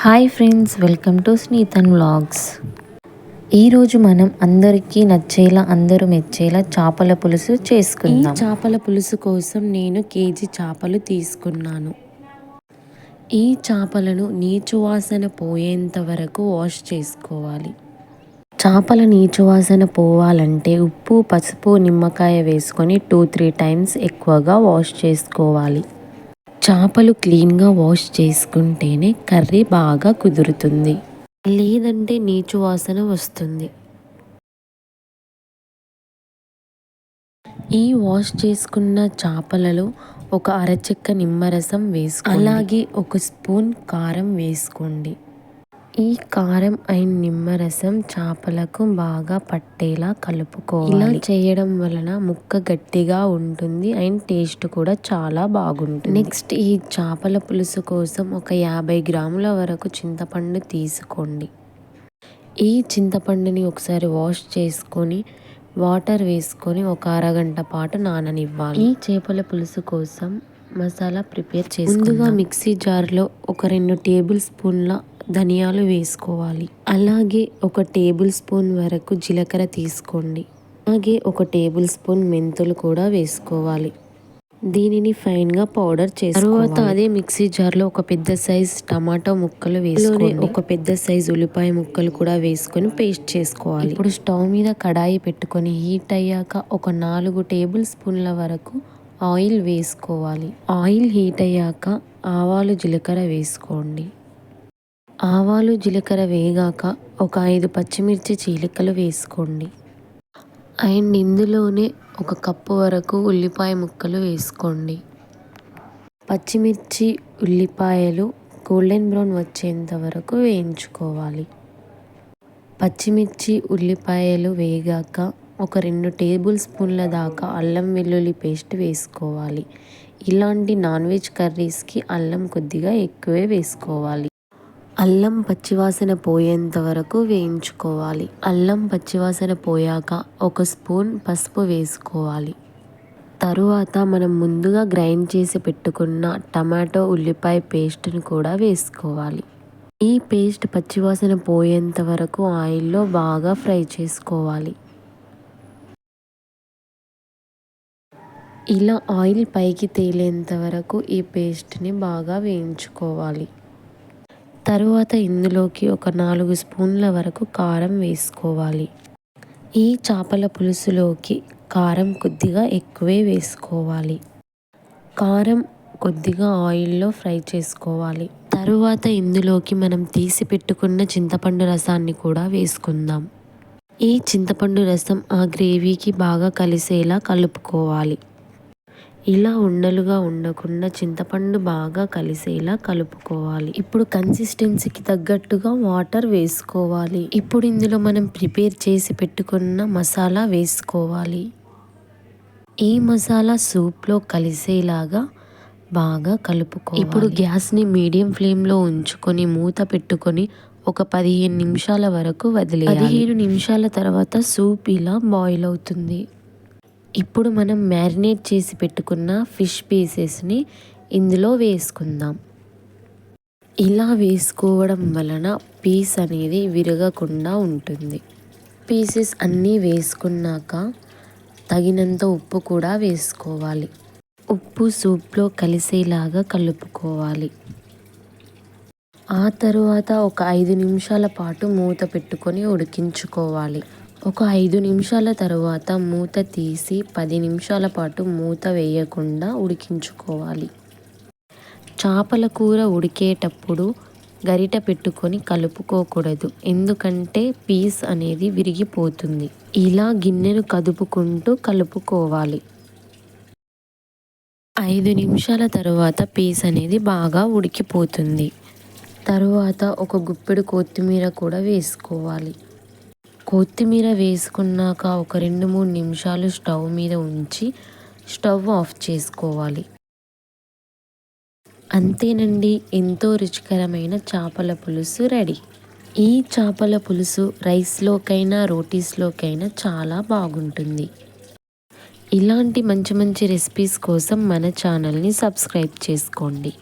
Hi friends, welcome to Snithan vlogs. ఈరోజు మనం అందరికీ నచ్చేలా అందరూ మెచ్చేలా చేపల పులుసు చేసుకుందాం. ఈ చేపల పులుసు కోసం నేను కేజీ చేపలు తీసుకున్నాను. ఈ చేపలను నీచు వాసన పోయేంత వరకు వాష్ చేసుకోవాలి. చేపల నీచు వాసన పోవాలంటే ఉప్పు, పసుపు, నిమ్మకాయ వేసుకొని 2-3 టైమ్స్ ఎక్కువగా వాష్ చేసుకోవాలి. చేపలు క్లీన్గా వాష్ చేసుకుంటేనే కర్రీ బాగా కుదురుతుంది, లేదంటే నీచు వాసన వస్తుంది. ఈ వాష్ చేసుకున్న చేపలలో ఒక అరచెక్క నిమ్మరసం వేసుకోండి. అలాగే 1 స్పూన్ కారం వేసుకోండి. ఈ కారం అండ్ నిమ్మరసం చేపలకు బాగా పట్టేలా కలుపుకోవాలి. ఇలా చేయడం వలన ముక్క గట్టిగా ఉంటుంది అండ్ టేస్ట్ కూడా చాలా బాగుంటుంది. నెక్స్ట్ ఈ చేపల పులుసు కోసం ఒక 50 గ్రాముల వరకు చింతపండు తీసుకోండి. ఈ చింతపండుని ఒకసారి వాష్ చేసుకొని వాటర్ వేసుకొని ఒక అరగంట పాటు నాననివ్వాలి. ఈ చేపల పులుసు కోసం మసాలా ప్రిపేర్ చేసి ముందుగా మిక్సీ జార్లో ఒక 2 టేబుల్ స్పూన్ల ధనియాలు వేసుకోవాలి. అలాగే 1 టేబుల్ స్పూన్ వరకు జీలకర్ర తీసుకోండి. అలాగే 1 టేబుల్ స్పూన్ మెంతులు కూడా వేసుకోవాలి. దీనిని ఫైన్గా పౌడర్ చేసుకోవాలి. తర్వాత అదే మిక్సీ జార్లో ఒక పెద్ద సైజ్ టమాటో ముక్కలు వేసుకొని ఒక పెద్ద సైజ్ ఉల్లిపాయ ముక్కలు కూడా వేసుకొని పేస్ట్ చేసుకోవాలి. ఇప్పుడు స్టవ్ మీద కడాయి పెట్టుకొని హీట్ అయ్యాక ఒక 4 టేబుల్ స్పూన్ల వరకు ఆయిల్ వేసుకోవాలి. ఆయిల్ హీట్ అయ్యాక ఆవాలు, జీలకర్ర వేసుకోండి. ఆవాలు, జీలకర్ర వేగాక ఒక 5 పచ్చిమిర్చి చీలికలు వేసుకోండి. అండ్ ఇందులోనే 1 కప్పు వరకు ఉల్లిపాయ ముక్కలు వేసుకోండి. పచ్చిమిర్చి, ఉల్లిపాయలు గోల్డెన్ బ్రౌన్ వచ్చేంత వరకు వేయించుకోవాలి. పచ్చిమిర్చి, ఉల్లిపాయలు వేగాక ఒక 2 టేబుల్ స్పూన్ల దాకా అల్లం వెల్లుల్లి పేస్ట్ వేసుకోవాలి. ఇలాంటి నాన్ వెజ్ కర్రీస్కి అల్లం కొద్దిగా ఎక్కువే వేసుకోవాలి. అల్లం పచ్చివాసన పోయేంత వరకు వేయించుకోవాలి. అల్లం పచ్చివాసన పోయాక 1 స్పూన్ పసుపు వేసుకోవాలి. తరువాత మనం ముందుగా గ్రైండ్ చేసి పెట్టుకున్న టమాటో, ఉల్లిపాయ పేస్ట్ని కూడా వేసుకోవాలి. ఈ పేస్ట్ పచ్చివాసన పోయేంత వరకు ఆయిల్లో బాగా ఫ్రై చేసుకోవాలి. ఇలా ఆయిల్ పైకి తేలేంత వరకు ఈ పేస్ట్ని బాగా వేయించుకోవాలి. తరువాత ఇందులోకి ఒక 4 స్పూన్ల వరకు కారం వేసుకోవాలి. ఈ చేపల పులుసులోకి కారం కొద్దిగా ఎక్కువే వేసుకోవాలి. కారం కొద్దిగా ఆయిల్లో ఫ్రై చేసుకోవాలి. తరువాత ఇందులోకి మనం తీసి పెట్టుకున్న చింతపండు రసాన్ని కూడా వేసుకుందాం. ఈ చింతపండు రసం ఆ గ్రేవీకి బాగా కలిసేలా కలుపుకోవాలి. ఇలా ఉండలుగా ఉండకుండా చింతపండు బాగా కలిసేలా కలుపుకోవాలి. ఇప్పుడు కన్సిస్టెన్సీకి తగ్గట్టుగా వాటర్ వేసుకోవాలి. ఇప్పుడు ఇందులో మనం ప్రిపేర్ చేసి పెట్టుకున్న మసాలా వేసుకోవాలి. ఈ మసాలా సూప్లో కలిసేలాగా బాగా కలుపుకోవాలి. ఇప్పుడు గ్యాస్ని మీడియం ఫ్లేమ్లో ఉంచుకొని మూత పెట్టుకొని ఒక 15 నిమిషాల వరకు వదిలేయాలి. 15 నిమిషాల తర్వాత సూప్ ఇలా బాయిల్ అవుతుంది. ఇప్పుడు మనం మ్యారినేట్ చేసి పెట్టుకున్న ఫిష్ పీసెస్ని ఇందులో వేసుకుందాం. ఇలా వేసుకోవడం వలన పీస్ అనేది విరగకుండా ఉంటుంది. పీసెస్ అన్నీ వేసుకున్నాక తగినంత ఉప్పు కూడా వేసుకోవాలి. ఉప్పు సూప్లో కలిసేలాగా కలుపుకోవాలి. ఆ తరువాత ఒక 5 నిమిషాల పాటు మూత పెట్టుకొని ఉడికించుకోవాలి. ఒక 5 నిమిషాల తరువాత మూత తీసి 10 నిమిషాల పాటు మూత వేయకుండా ఉడికించుకోవాలి. చేపల కూర ఉడికేటప్పుడు గరిట పెట్టుకొని కలుపుకోకూడదు, ఎందుకంటే పీస్ అనేది విరిగిపోతుంది. ఇలా గిన్నెను కదుపుకుంటూ కలుపుకోవాలి. 5 నిమిషాల తరువాత పీస్ అనేది బాగా ఉడికిపోతుంది. తరువాత ఒక గుప్పెడు కొత్తిమీర కూడా వేసుకోవాలి. కొత్తిమీర వేసుకున్నాక ఒక 2-3 నిమిషాలు స్టవ్ మీద ఉంచి స్టవ్ ఆఫ్ చేసుకోవాలి. అంతేనండి, ఎంతో రుచికరమైన చేపల పులుసు రెడీ. ఈ చేపల పులుసు రైస్లోకైనా రోటీస్లోకైనా చాలా బాగుంటుంది. ఇలాంటి మంచి మంచి రెసిపీస్ కోసం మన ఛానల్ని సబ్స్క్రైబ్ చేసుకోండి.